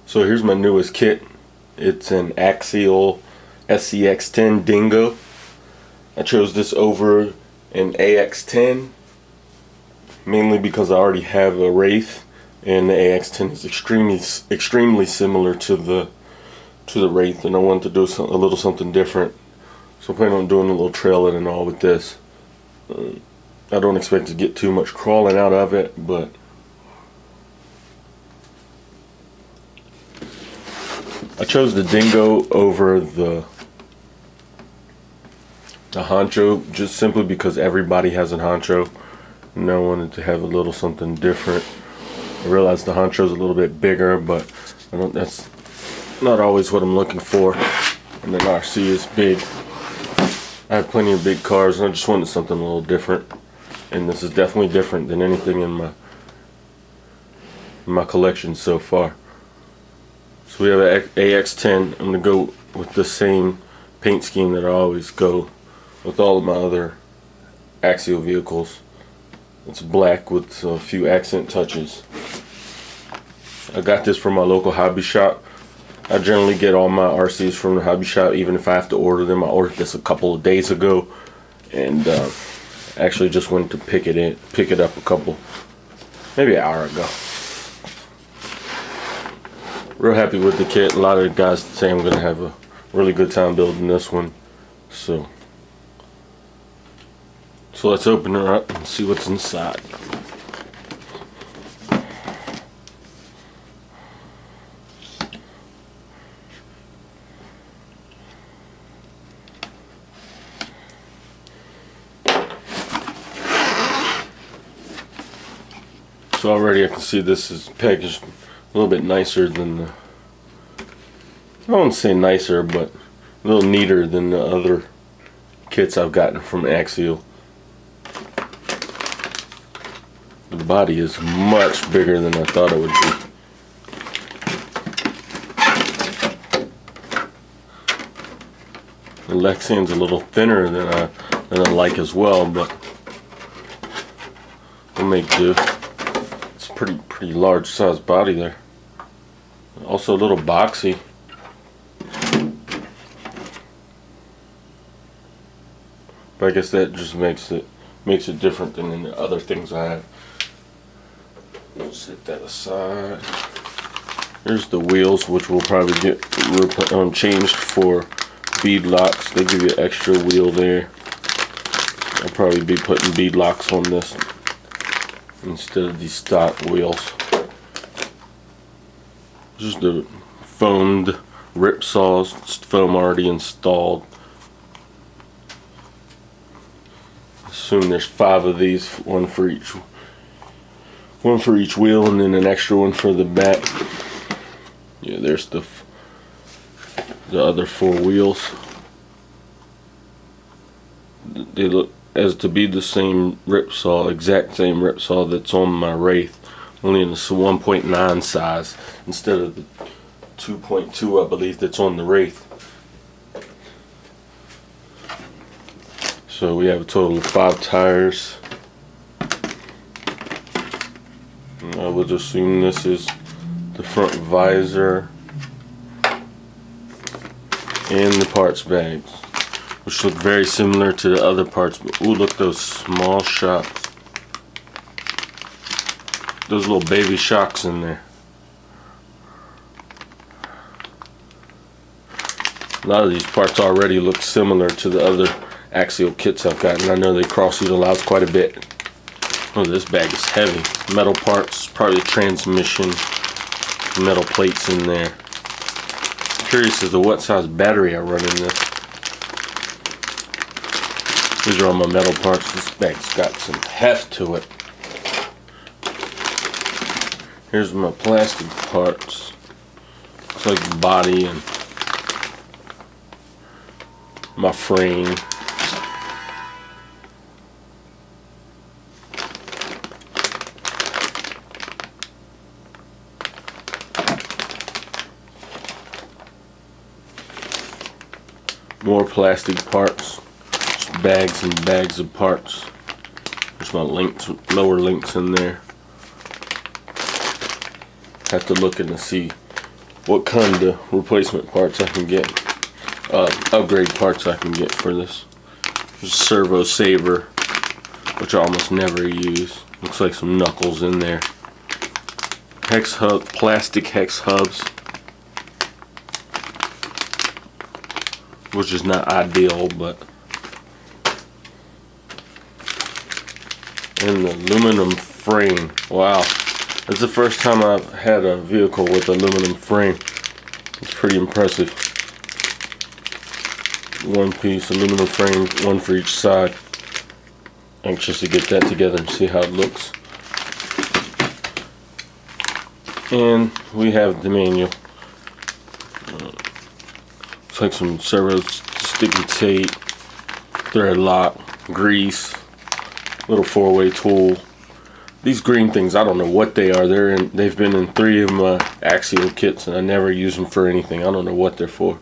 So here's my newest kit. It's an Axial SCX10 Dingo. I chose this over an AX10 mainly because I already have a Wraith, and the AX10 is extremely similar to the Wraith, and I wanted to do a little something different. So I plan on doing a little trailing and all with this. I don't expect to get too much crawling out of it, but I chose the Dingo over the Honcho just simply because everybody has a Honcho, and I wanted to have a little something different. I realize the Honcho's a little bit bigger, but that's not always what I'm looking for. And an RC is big. I have plenty of big cars, and I just wanted something a little different. And this is definitely different than anything in my collection so far. So we have an AX10. I'm going to go with the same paint scheme that I always go with all of my other Axial vehicles. It's black with a few accent touches. I got this from my local hobby shop. I generally get all my RCs from the hobby shop, even if I have to order them. I ordered this a couple of days ago, and actually just went to pick it up maybe an hour ago. Real happy with the kit. A lot of guys say I'm going to have a really good time building this one. So let's open her up and see what's inside. So already I can see this is packaged a little bit nicer than the, I won't say nicer, but a little neater than the other kits I've gotten from Axial. The body is much bigger than I thought it would be. The Lexian's a little thinner than I like as well, but we'll make do. Pretty large size body there. Also a little boxy. But I guess that just makes it different than in the other things I have. Set that aside. Here's the wheels, which we'll probably get changed for bead locks. They give you an extra wheel there. I'll probably be putting bead locks on this instead of these stock wheels. Just the foamed rip saws, foam already installed. Assume there's 5 of these, one for each wheel, and then an extra one for the back. Yeah, there's the other 4 wheels. They look as to be the same rip saw, exact same rip saw that's on my Wraith, only in the 1.9 size instead of the 2.2 I believe that's on the Wraith. So we have a total of 5 tires. I would assume this is the front visor and the parts bags, which look very similar to the other parts. But ooh, look, those small shocks. Those little baby shocks in there. A lot of these parts already look similar to the other Axial kits I've gotten. I know they cross-utilize quite a bit. Oh, this bag is heavy. Metal parts, probably transmission, metal plates in there. I'm curious as to what size battery I run in this. These are all my metal parts. This bag's got some heft to it. Here's my plastic parts. Looks like the body and my frame. More plastic parts. Just bags and bags of parts. There's my links, lower links in there. have to look in to see what kind of replacement parts I can get, upgrade parts I can get for this. There's a servo saver, which I almost never use. Looks like some knuckles in there. Hex hub, plastic hex hubs, which is not ideal, but. And the aluminum frame. Wow, that's the first time I've had a vehicle with aluminum frame. It's pretty impressive. One piece aluminum frame, one for each side. Anxious to get that together and see how it looks. And we have the manual. Looks like some servo sticky tape, thread lock, grease, little 4-way tool. These green things, I don't know what they are. They've been in 3 of my Axial kits, and I never use them for anything. I don't know what they're for.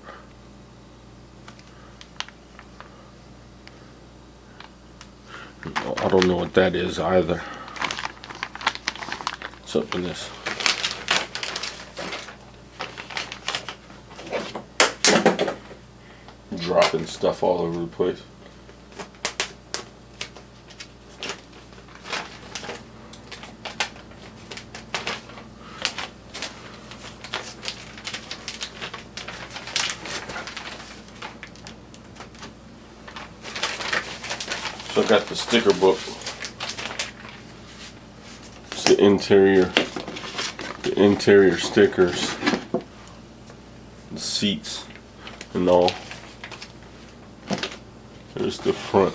I don't know what that is either. What's up in this? Dropping stuff all over the place. So I got the sticker book. It's the interior stickers, the seats and all. There's the front.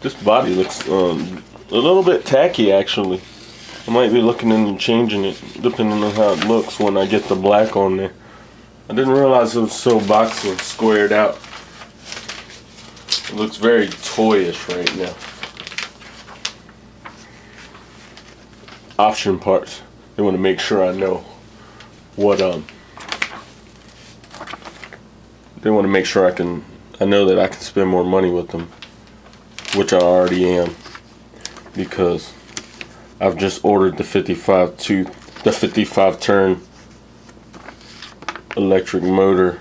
This body looks a little bit tacky actually. I might be looking into changing it depending on how it looks when I get the black on there. I didn't realize it was so boxy and squared out. It looks very toyish right now. Option parts. They want to make sure I know what they want to make sure I know that I can spend more money with them, which I already am, because I've just ordered the 55 turn electric motor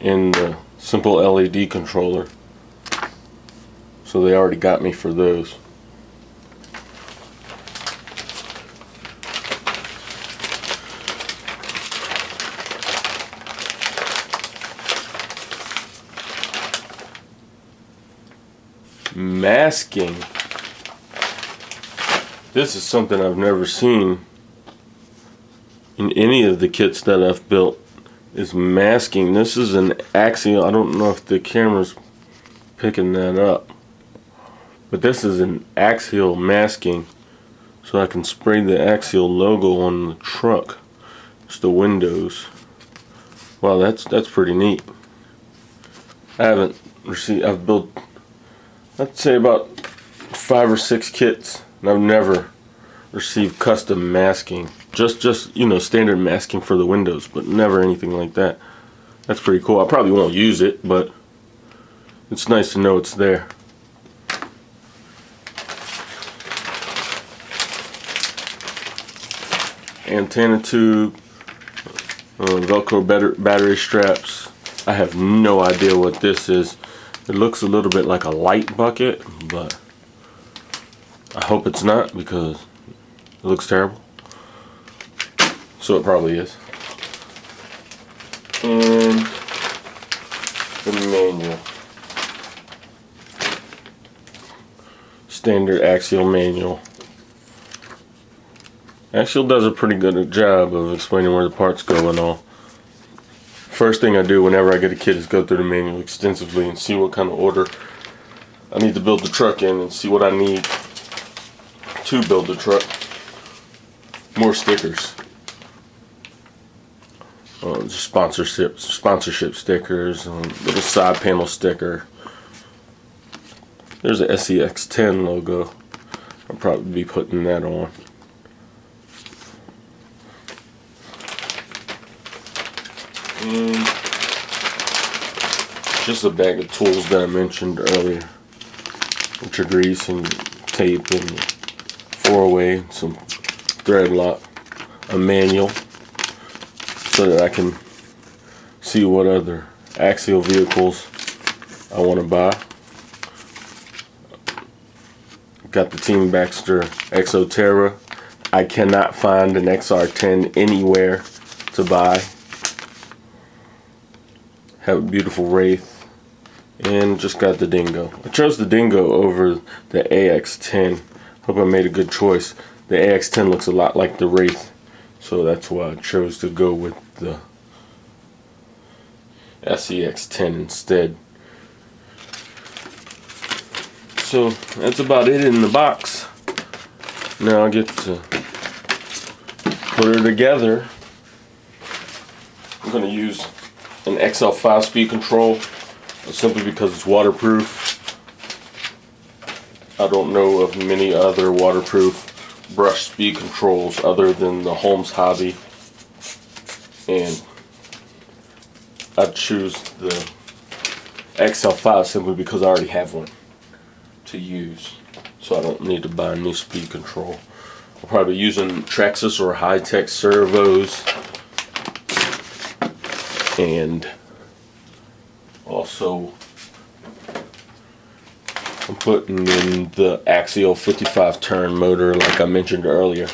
and the simple LED controller. So they already got me for those. Masking. This is something I've never seen in any of the kits that I've built, is masking. This is an Axial. I don't know if the camera's picking that up, but this is an Axial masking, so I can spray the Axial logo on the truck. It's the windows. Wow, that's pretty neat. I've built, I'd say, about 5 or 6 kits, and I've never received custom masking. Just you know, standard masking for the windows, but never anything like that. That's pretty cool. I probably won't use it, but it's nice to know it's there. Antenna tube, Velcro battery straps. I have no idea what this is. It looks a little bit like a light bucket, but I hope it's not, because it looks terrible. So it probably is. And the manual. Standard Axial manual. Axial does a pretty good job of explaining where the parts go and all. First thing I do whenever I get a kit is go through the manual extensively and see what kind of order I need to build the truck in, and see what I need to build the truck. More stickers. Sponsorship stickers, little side panel sticker. There's a SCX10 logo. I'll probably be putting that on. And just a bag of tools that I mentioned earlier, which are grease and tape and 4-way, some thread lock. a manual so that I can see what other axial vehicles I want to buy. Got the TeamBaxter XO. I cannot find an XR10 anywhere to buy. Have a beautiful Wraith, and just got the Dingo. I chose the Dingo over the AX10. Hope I made a good choice. The AX10 looks a lot like the Wraith, so that's why I chose to go with the SCX10 instead. So that's about it in the box. Now I get to put her together. I'm going to use an XL5 speed control simply because it's waterproof. I don't know of many other waterproof brush speed controls other than the Holmes Hobby, and I'd choose the XL5 simply because I already have one to use, so I don't need to buy a new speed control. I'll probably be using Traxxas or high-tech servos, and also I'm putting in the Axial 55 turn motor like I mentioned earlier.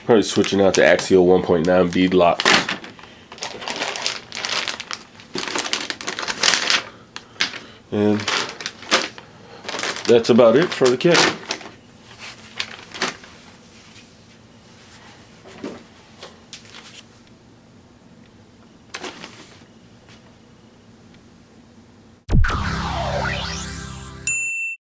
Probably switching out to Axial 1.9 bead locks. And that's about it for the kit.